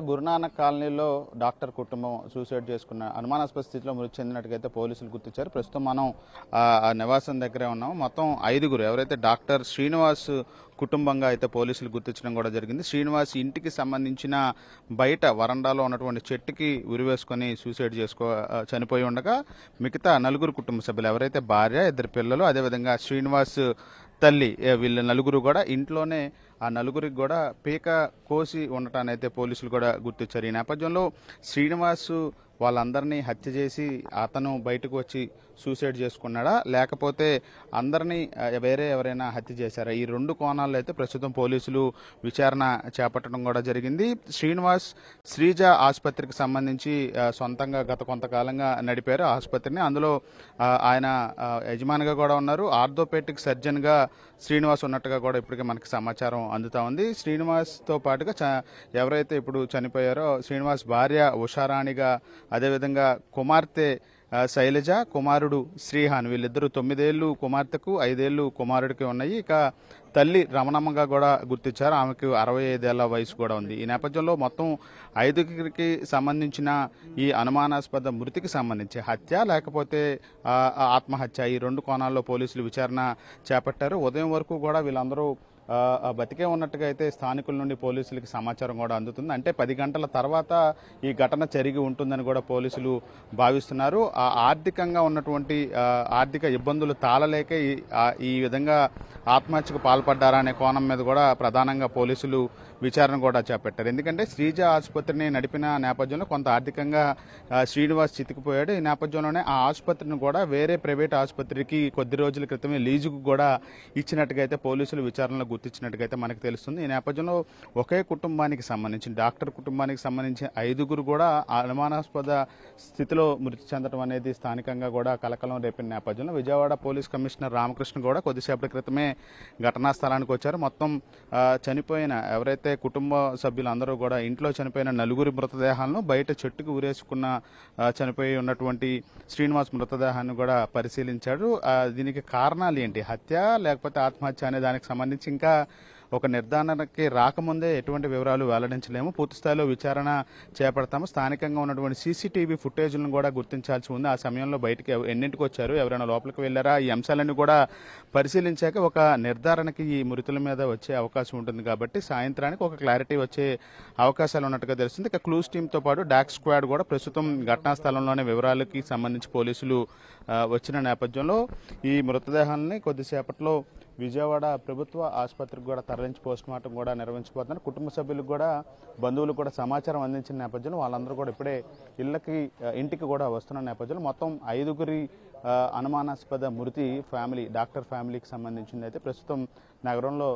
గురునానక్ కాలనీలో డాక్టర్ కుటుంబం సూసైడ్ చేసుకున్న అనుమానాస్పద స్థితిలో మృతి చెందినట్టుగా పోలీసులు గుర్తించారు. ప్రస్తుతం మనం ఆ నివాసం దగ్గరే ఉన్నాం. మొత్తం 5గురు ఎవరైతే డాక్టర్ శ్రీనివాస్ కుటుంబంగా అయితే పోలీసులు గుర్తించడం కూడా జరిగింది. శ్రీనివాస్ ఇంటికి సంబంధించిన బయట వరండాలో ఉన్నటువంటి చెట్టుకి ఉరివేసుకొని సూసైడ్ చనిపోయి ఉండగా మిగతా 4 కుటుంబ సభ్యులు ఎవరైతే భార్య, 2 పిల్లలు, అదేవిధంగా శ్రీనివాస్ తల్లి వీళ్ళ 4 కూడా ఇంట్లోనే ఆ 4కి కూడా పీక కోసి ఉండటాన్ని అయితే పోలీసులు కూడా గుర్తించారు. ఈ నేపథ్యంలో శ్రీనివాస్ వాళ్ళందరినీ హత్య చేసి అతను బయటకు వచ్చి సూసైడ్ చేసుకున్నాడా, లేకపోతే అందరినీ వేరే ఎవరైనా హత్య చేశారా? ఈ 2 కోణాల్లో అయితే ప్రస్తుతం పోలీసులు విచారణ చేపట్టడం కూడా జరిగింది. శ్రీనివాస్ శ్రీజ ఆసుపత్రికి సంబంధించి సొంతంగా గత కొంతకాలంగా నడిపారు ఆసుపత్రిని. అందులో ఆయన యజమానిగా కూడా ఉన్నారు. ఆర్థోపెటిక్ సర్జన్గా శ్రీనివాస్ ఉన్నట్టుగా కూడా ఇప్పటికే మనకి సమాచారం అందుతా ఉంది. శ్రీనివాస్తో పాటుగా ఎవరైతే ఇప్పుడు చనిపోయారో శ్రీనివాస్ భార్య ఉషారాణిగా, అదేవిధంగా కుమార్తె శైలజ, కుమారుడు శ్రీహాన్, వీళ్ళిద్దరూ 9 ఏళ్ళు కుమార్తెకు, 5 ఏళ్ళు కుమారుడికి ఉన్నాయి. ఇక తల్లి రమణమ్మగా కూడా గుర్తించారు. ఆమెకు 65 ఏళ్ల వయసు కూడా ఉంది. ఈ నేపథ్యంలో మొత్తం 5కి సంబంధించిన ఈ అనుమానాస్పద మృతికి సంబంధించి హత్య లేకపోతే ఆత్మహత్య, ఈ 2 కోణాల్లో పోలీసులు విచారణ చేపట్టారు. ఉదయం వరకు కూడా వీళ్ళందరూ బతికే ఉన్నట్టుగా అయితే స్థానికుల నుండి పోలీసులకి సమాచారం కూడా అందుతుంది. అంటే 10 గంటల తర్వాత ఈ ఘటన జరిగి ఉంటుందని కూడా పోలీసులు భావిస్తున్నారు. ఆర్థికంగా ఉన్నటువంటి ఆర్థిక ఇబ్బందులు తాళలేక ఈ విధంగా ఆత్మహత్యకు పాల్పడ్డారా అనే కోణం మీద కూడా ప్రధానంగా పోలీసులు విచారణ కూడా చేపట్టారు. ఎందుకంటే శ్రీజ ఆసుపత్రిని నడిపిన నేపథ్యంలో కొంత ఆర్థికంగా శ్రీనివాస్ చితికిపోయాడు. ఈ నేపథ్యంలోనే ఆ ఆసుపత్రిని కూడా వేరే ప్రైవేట్ ఆసుపత్రికి కొద్ది రోజుల క్రితమే లీజుకు కూడా ఇచ్చినట్టుగా అయితే పోలీసులు విచారణలో గుర్తించినట్టుగా అయితే మనకు తెలుస్తుంది. ఈ నేపథ్యంలో ఒకే కుటుంబానికి సంబంధించి డాక్టర్ కుటుంబానికి సంబంధించి 5గురు కూడా అనుమానాస్పద స్థితిలో మృతి చెందడం అనేది స్థానికంగా కూడా కలకలం రేపిన నేపథ్యంలో విజయవాడ పోలీస్ కమిషనర్ రామకృష్ణ కూడా కొద్దిసేపటి క్రితమే ఘటనా స్థలానికి వచ్చారు. మొత్తం చనిపోయిన ఎవరైతే కుటుంబ సభ్యులందరూ కూడా ఇంట్లో చనిపోయిన 4 మృతదేహాలను బయట చెట్టుకు ఊరేసుకున్న చనిపోయి ఉన్నటువంటి శ్రీనివాస్ మృతదేహాన్ని కూడా పరిశీలించాడు. దీనికి కారణాలు ఏంటి, హత్య లేకపోతే ఆత్మహత్య అనే దానికి సంబంధించి ఇంకా ఒక నిర్ధారణకి రాకముందే ఎటువంటి వివరాలు వెల్లడించలేము. పూర్తిస్థాయిలో విచారణ చేపడతాము. స్థానికంగా ఉన్నటువంటి సీసీటీవీ ఫుటేజ్లను కూడా గుర్తించాల్సి ఉంది. ఆ సమయంలో బయటికి ఎన్నింటికి వచ్చారు, ఎవరైనా లోపలికి వెళ్ళారా, ఈ అంశాలన్నీ కూడా పరిశీలించాక ఒక నిర్ధారణకి ఈ మృతుల మీద వచ్చే అవకాశం ఉంటుంది. కాబట్టి సాయంత్రానికి ఒక క్లారిటీ వచ్చే అవకాశాలు ఉన్నట్టుగా తెలుస్తుంది. ఇక క్లూస్ టీంతో పాటు డాక్ స్క్వాడ్ కూడా ప్రస్తుతం ఘటనా స్థలంలోనే వివరాలకి సంబంధించి పోలీసులు వచ్చిన నేపథ్యంలో ఈ మృతదేహాలని కొద్దిసేపట్లో విజయవాడ ప్రభుత్వ ఆసుపత్రికి కూడా తరలించి పోస్టుమార్టం కూడా నిర్వహించబోతున్నారు. కుటుంబ సభ్యులకు కూడా బంధువులకు కూడా సమాచారం అందించిన నేపథ్యంలో వాళ్ళందరూ కూడా ఇప్పుడే ఇంటికి కూడా వస్తున్న నేపథ్యంలో మొత్తం 5గురి అనుమానాస్పద మృతి డాక్టర్ ఫ్యామిలీకి సంబంధించింది అయితే ప్రస్తుతం నగరంలో